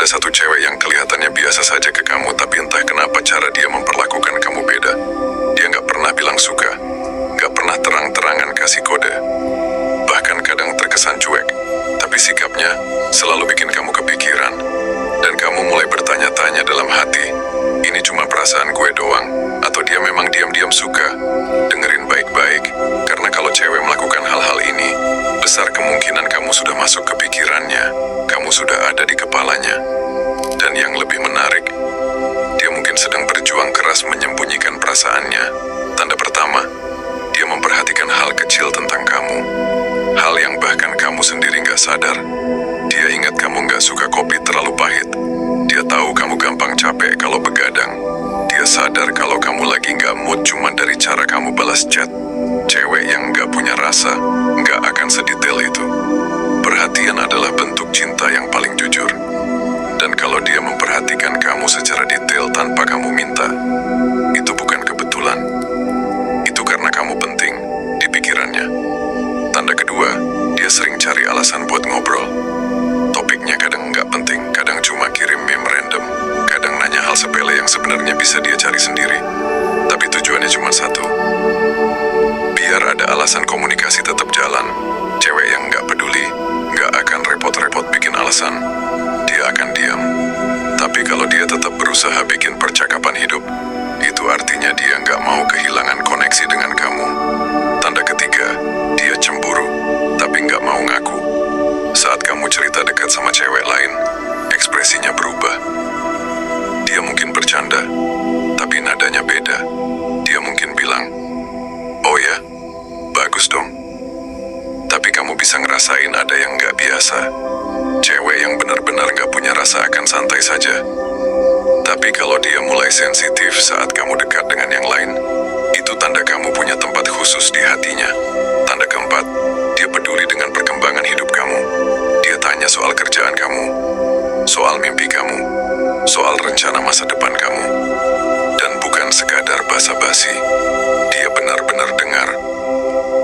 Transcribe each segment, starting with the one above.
Ada satu cewek yang kelihatannya biasa saja ke kamu, tapi entah kenapa cara dia memperlakukan kamu beda. Dia nggak pernah bilang suka, nggak pernah terang-terangan kasih kode. Bahkan kadang terkesan cuek, tapi sikapnya selalu bikin kamu kepikiran. Dan kamu mulai bertanya-tanya dalam hati, ini cuma perasaan gue doang, atau dia memang diam-diam suka? Dengerin baik-baik, karena kalau cewek melakukan hal-hal ini, besar kemungkinan kamu sudah masuk ke pikirannya, kamu sudah ada di kepalanya. Dan yang lebih menarik, dia mungkin sedang berjuang keras menyembunyikan perasaannya. Tanda pertama, dia memperhatikan hal kecil tentang kamu, hal yang bahkan kamu sendiri nggak sadar. Dia ingat kamu nggak suka kopi terlalu pahit. Dia tahu kamu gampang capek kalau begadang. Dia sadar kalau kamu lagi nggak mood cuma dari cara kamu balas chat. Cewek yang nggak punya rasa nggak akan sedetail itu. Perhatian adalah bentuk cinta yang paling jujur. Dan kalau dia memperhatikan kamu secara detail tanpa kamu minta, itu bukan kebetulan. Itu karena kamu penting di pikirannya. Tanda kedua, dia sering cari alasan buat ngobrol. Topiknya kadang nggak penting, kadang cuma kirim meme random, kadang nanya hal sepele yang sebenarnya bisa dia cari sendiri. Tapi tujuannya cuma satu, biar ada alasan komunikasi tetap jalan. Cewek yang nggak peduli, nggak akan repot-repot bikin alasan. Dia akan diam. Tapi kalau dia tetap berusaha bikin percakapan hidup, itu artinya dia nggak mau kehilangan koneksi dengan kamu. Tanda ketiga, dia cemburu, tapi nggak mau ngaku. Saat kamu cerita dekat sama cewek lain, ekspresinya berubah. Dia mungkin bercanda, tapi nadanya beda. Dia mungkin bilang, oh ya, bagus dong. Tapi kamu bisa ngerasain ada yang nggak biasa. Cewek yang benar-benar nggak punya rasa akan santai saja. Tapi kalau dia mulai sensitif saat kamu dekat dengan yang lain, itu tanda kamu punya tempat khusus di hatinya. Tanda keempat, dia peduli dengan perkembangan hidup kamu. Dia tanya soal kerjaan kamu, soal mimpi kamu, soal rencana masa depan kamu. Dan bukan sekadar basa-basi, dia benar-benar dengar.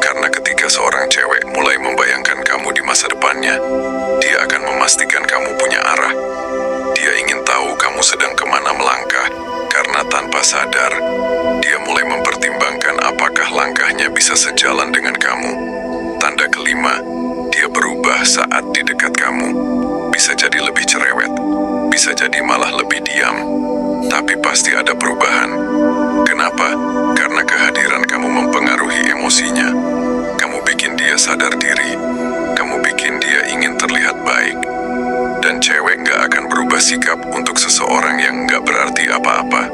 Karena ketika seorang cewek mulai membayangkan kamu di masa depannya, dia akan memastikan kamu punya arah. Dia ingin tahu kamu sedang kemana melangkah, karena tanpa sadar, dia mulai mempertimbangkan apakah langkahnya bisa sejalan dengan kamu. Tanda kelima, dia berubah saat di dekat kamu. Bisa jadi lebih cerewet, bisa jadi malah lebih diam, tapi pasti ada perubahan. Kenapa? Karena kehadiran kamu mempengaruhi emosinya. Kamu bikin dia sadar diri, kamu bikin dia ingin terlihat baik. Dan cewek nggak akan berubah sikap untuk seseorang yang nggak berarti apa-apa.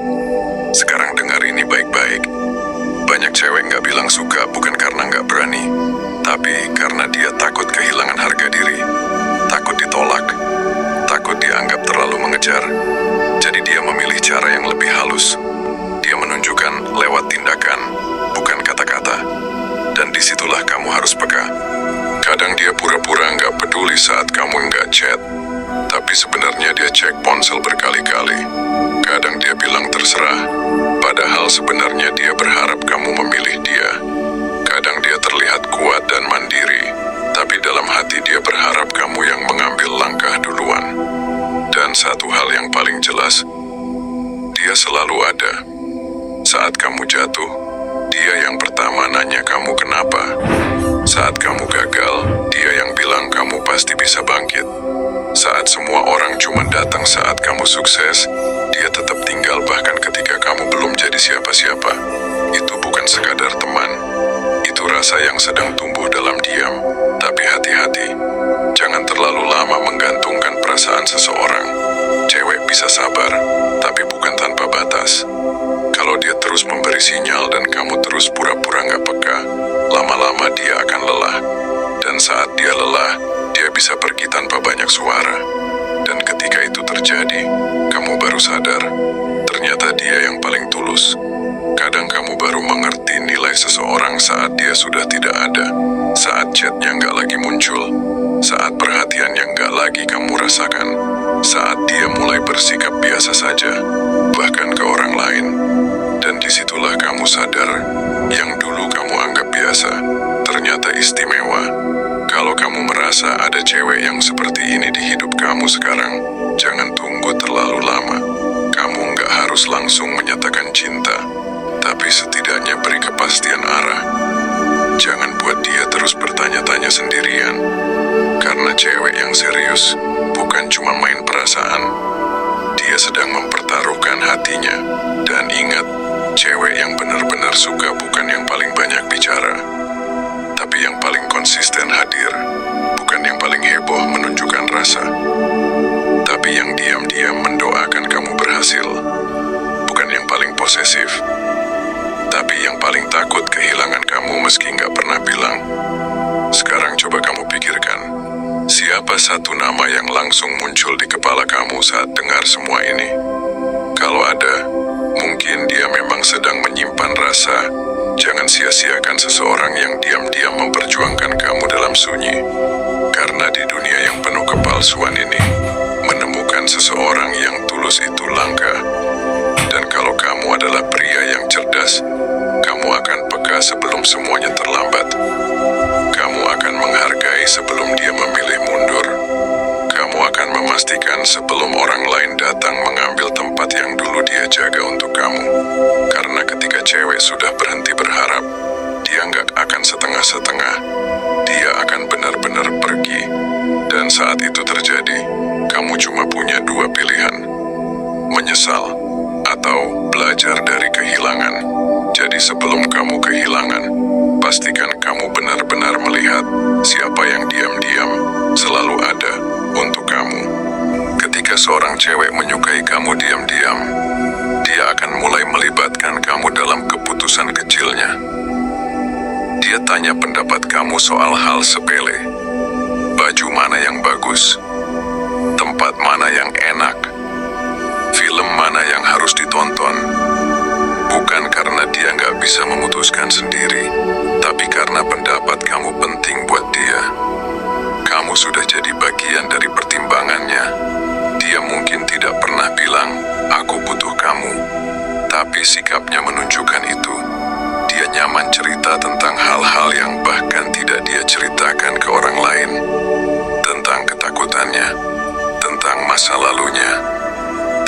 Sekarang dengar ini baik-baik. Banyak cewek nggak bilang suka bukan karena nggak berani, tapi karena dia takut kehilangan harga diri, takut ditolak, takut dianggap terlalu mengejar. Jadi dia memilih cara yang lebih halus. Dia menunjukkan lewat tindakan, bukan kata-kata. Dan disitulah kamu harus peka. Kadang dia pura-pura nggak peduli saat kamu nggak chat, tapi sebenarnya dia cek ponsel berkali-kali. Kadang dia bilang terserah, padahal sebenarnya dia berharap kamu memilih dia. Kadang dia terlihat kuat dan mandiri, tapi dalam hati dia berharap kamu yang mengambil langkah duluan. Dan satu hal yang paling jelas, dia selalu ada. Saat kamu jatuh, dia yang pertama nanya kamu kenapa. Saat kamu gagal, dia yang bilang kamu pasti bisa bangkit. Saat semua orang cuma datang saat kamu sukses, dia tetap tinggal bahkan ketika kamu belum jadi siapa-siapa. Itu bukan sekadar teman, itu rasa yang sedang tumbuh dalam diam. Tapi hati-hati, jangan terlalu lama menggantungkan perasaan seseorang. Cewek bisa sabar, tapi bukan tanpa batas. Kalau dia terus memberi sinyal dan kamu terus pura-pura nggak peka, lama-lama dia akan lelah. Dan saat dia lelah, dia bisa pergi tanpa banyak suara. Dan ketika itu terjadi, kamu baru sadar, ternyata dia yang paling tulus. Kadang kamu baru mengerti nilai seseorang saat dia sudah tidak ada, saat chatnya nggak lagi muncul, saat perhatiannya nggak lagi kamu rasakan, saat dia mulai bersikap biasa saja, bahkan ke orang lain. Dan disitulah kamu sadar, yang dulu kamu anggap biasa, ternyata istimewa. Kalau kamu merasa ada cewek yang seperti ini di hidup kamu sekarang, jangan tunggu. menunggu terlalu lama. Kamu nggak harus langsung menyatakan cinta, tapi setidaknya beri kepastian arah. Jangan buat dia terus bertanya-tanya sendirian, karena cewek yang serius bukan cuma main perasaan. Dia sedang mempertaruhkan hatinya. Dan ingat, cewek yang benar-benar suka bukan yang paling banyak bicara, tapi yang paling konsisten hadir. Bukan yang paling heboh menunjukkan rasa, tapi yang diam-diam mendoakan kamu berhasil. Bukan yang paling posesif, tapi yang paling takut kehilangan kamu meski nggak pernah bilang. Sekarang coba kamu pikirkan, siapa satu nama yang langsung muncul di kepala kamu saat dengar semua ini? Kalau ada, mungkin dia memang sedang menyimpan rasa. Jangan sia-siakan seseorang yang diam-diam memperjuangkan kamu dalam sunyi. Karena di dunia yang penuh kepalsuan ini, menemukan seseorang yang tulus itu langka. Dan kalau kamu adalah pria yang cerdas, kamu akan peka sebelum semuanya terlambat. Kamu akan menghargai sebelum dia memilih mundur. Kamu akan memastikan sebelum orang lain datang mengambil tempat yang dulu dia jaga untuk kamu. Karena ketika cewek sudah berhenti berharap, dia nggak akan setengah-setengah. Dia akan benar-benar pergi. Dan saat itu terjadi, kamu cuma punya dua pilihan: menyesal atau belajar dari kehilangan. Jadi sebelum kamu kehilangan, pastikan kamu benar-benar melihat siapa yang diam-diam selalu ada untuk kamu. Ketika seorang cewek menyukai kamu diam-diam, dia akan mulai melibatkan kamu dalam keputusan kecilnya. Dia tanya pendapat kamu soal hal sepele. Baju mana yang bagus? Tempat mana yang enak? Film mana yang harus ditonton? Bukan karena dia nggak bisa memutuskan sendiri, tapi karena pendapat kamu penting buat dia. Kamu sudah jadi bagian dari pertimbangannya. Dia mungkin tidak pernah bilang, "Aku butuh kamu," tapi sikapnya menunjukkan itu. Dia nyaman cerita tentang hal-hal yang bahkan tidak dia ceritakan ke orang lain. Tentang ketakutannya, tentang masa lalunya,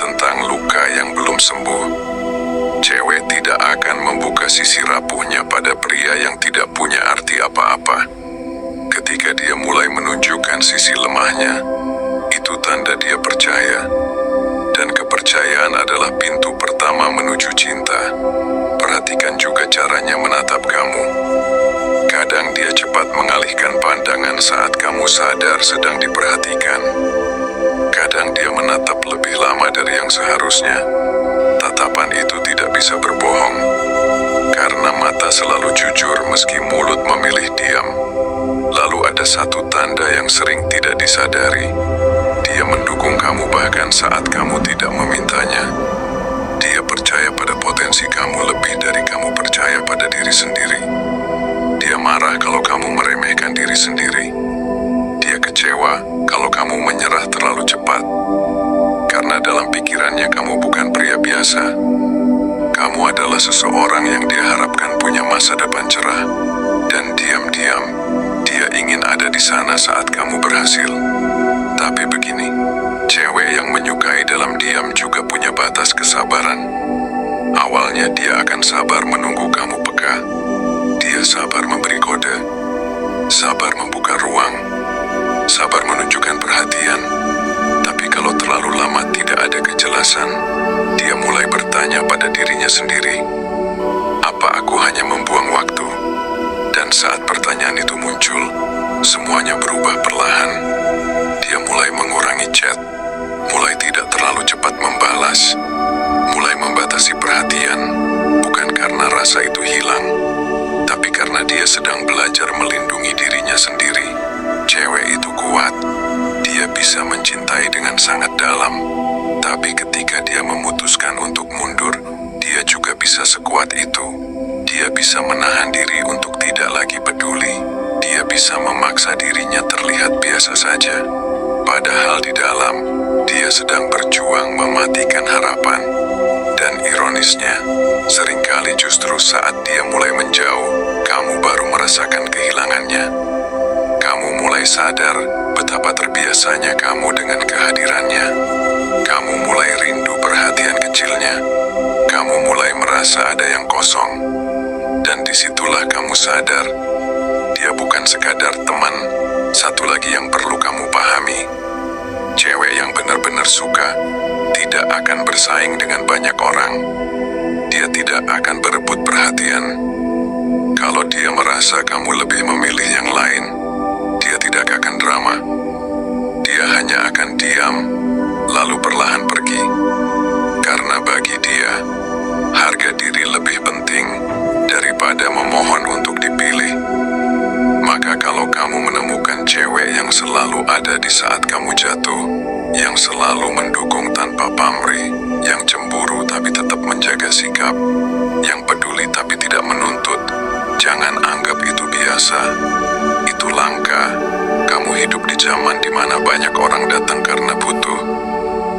tentang luka yang belum sembuh. Cewek tidak akan membuka sisi rapuhnya pada pria yang tidak punya arti apa-apa. Ketika dia mulai menunjukkan sisi lemahnya, itu tanda dia percaya. Dan kepercayaan adalah pintu pertama menuju cinta. Perhatikan juga caranya menatap kamu. Kadang dia cepat mengalihkan pandangan saat kamu sadar sedang diperhatikan. Kadang dia menatap lebih lama dari yang seharusnya. Tatapan itu tidak bisa berbohong, karena mata selalu jujur meski mulut memilih diam. Lalu ada satu tanda yang sering tidak disadari. Dia mendukung kamu bahkan saat kamu tidak memintanya. Dia percaya pada potensi kamu lebih dari kamu percaya pada diri sendiri. Dia marah kalau kamu meremehkan diri sendiri. Dia kecewa kalau kamu menyerah terlalu cepat. Karena dalam pikirannya kamu bukan pria biasa. Kamu adalah seseorang yang dia harapkan punya masa depan cerah. Dan diam-diam, dia ingin ada di sana saat kamu berhasil. Tapi begini, cewek yang menyukai dalam diam juga punya batas kesabaran. Awalnya dia akan sabar menunggu kamu peka. Dia sabar memberi kode, sabar membuka ruang, sabar menunjukkan perhatian. Tapi kalau terlalu lama tidak ada kejelasan, dia mulai bertanya pada dirinya sendiri, apa aku hanya membuang waktu? Dan saat pertanyaan itu muncul, semuanya berubah perlahan. Dia mulai mengurangi chat, mulai tidak terlalu cepat membalas, mulai membatasi perhatian, bukan karena rasa itu hilang, tapi karena dia sedang belajar melindungi dirinya sendiri. Cewek itu kuat, dia bisa mencintai dengan sangat dalam, tapi ketika dia memutuskan untuk mundur, dia juga bisa sekuat itu. Dia bisa menahan diri untuk tidak lagi peduli. Dia bisa memaksa dirinya terlihat biasa saja. Padahal di dalam, dia sedang berjuang mematikan harapan. Dan ironisnya, seringkali justru saat dia mulai menjauh, kamu baru merasakan kehilangannya. Kamu mulai sadar betapa terbiasanya kamu dengan kehadirannya. Kamu kamu mulai rindu perhatian kecilnya. Kamu mulai merasa ada yang kosong. Dan disitulah kamu sadar, dia bukan sekadar teman. Satu lagi yang perlu kamu pahami, cewek yang benar-benar suka tidak akan bersaing dengan banyak orang. Dia tidak akan berebut perhatian. Kalau dia merasa kamu lebih memilih yang lain, dia tidak akan drama. Dia hanya akan diam, lalu perlahan pergi. Karena bagi dia, harga diri lebih penting daripada memohon untuk dipilih. Maka kalau kamu menemukan cewek yang selalu ada di saat kamu jatuh, yang selalu mendukung tanpa pamrih, yang cemburu tapi tetap menjaga sikap, yang peduli tapi tidak menuntut, jangan anggap itu biasa. Itu langka. Kamu hidup di zaman di mana banyak orang datang karena butuh,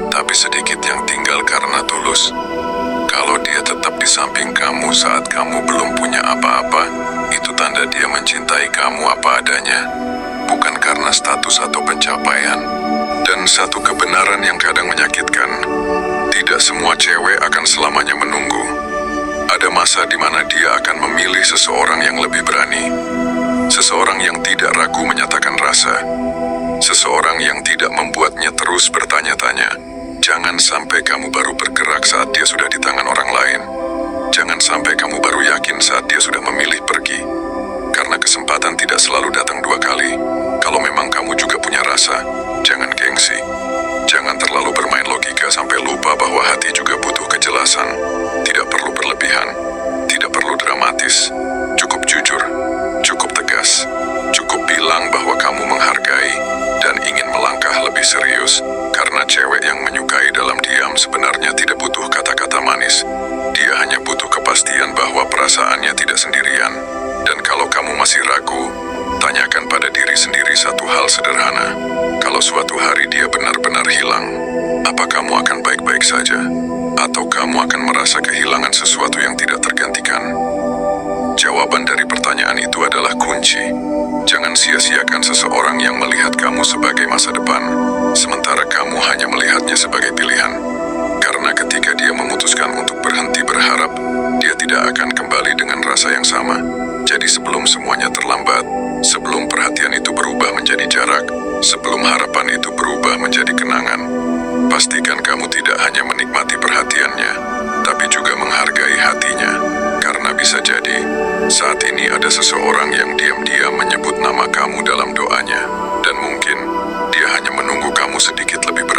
tapi sedikit yang tinggal karena tulus. Kalau dia tetap di samping kamu saat kamu belum punya apa-apa, itu tanda dia mencintai kamu apa adanya, bukan karena status atau pencapaian. Dan satu kebenaran yang kadang menyakitkan, tidak semua cewek akan selamanya menunggu. Ada masa di mana dia akan memilih seseorang yang lebih berani, seseorang yang tidak ragu menyatakan rasa, seseorang yang tidak membuatnya terus bertanya-tanya. Jangan sampai kamu baru bergerak saat dia sudah di tangan orang lain. Jangan sampai kamu baru yakin saat dia sudah memilih pergi. Karena kesempatan tidak selalu datang dua kali. Kalau memang kamu juga punya rasa, jangan gengsi. Jangan terlalu bermain logika sampai lupa bahwa hati juga butuh kejelasan. Tidak perlu berlebihan, tidak perlu dramatis. Cukup jujur, cukup tegas. Cukup bilang bahwa kamu menghargai dan ingin melangkah lebih serius. Karena cewek yang menyukai dalam diam sebenarnya tidak butuh kata-kata manis. Dia hanya butuh kepastian bahwa perasaannya tidak sendirian. Dan kalau kamu masih ragu, tanyakan pada diri sendiri satu hal sederhana. Kalau suatu hari dia benar-benar hilang, apa kamu akan baik-baik saja? Atau kamu akan merasa kehilangan sesuatu yang tidak tergantikan? Jawaban dari pertanyaan itu adalah kunci. Jangan sia-siakan seseorang yang melihat kamu sebagai masa depan, sementara kamu hanya melihatnya sebagai pilihan. Karena ketika dia memutuskan untuk berhenti berharap, dia tidak akan kembali dengan rasa yang sama. Jadi sebelum semuanya terlambat, sebelum perhatian itu berubah menjadi jarak, sebelum harapan itu berubah menjadi kenangan, pastikan kamu tidak hanya menikmati perhatiannya, tapi juga menghargai hatinya. Karena bisa jadi, saat ini ada seseorang yang diam-diam menyebut nama kamu dalam doanya, dan mungkin dia hanya menunggu kamu sedikit lebih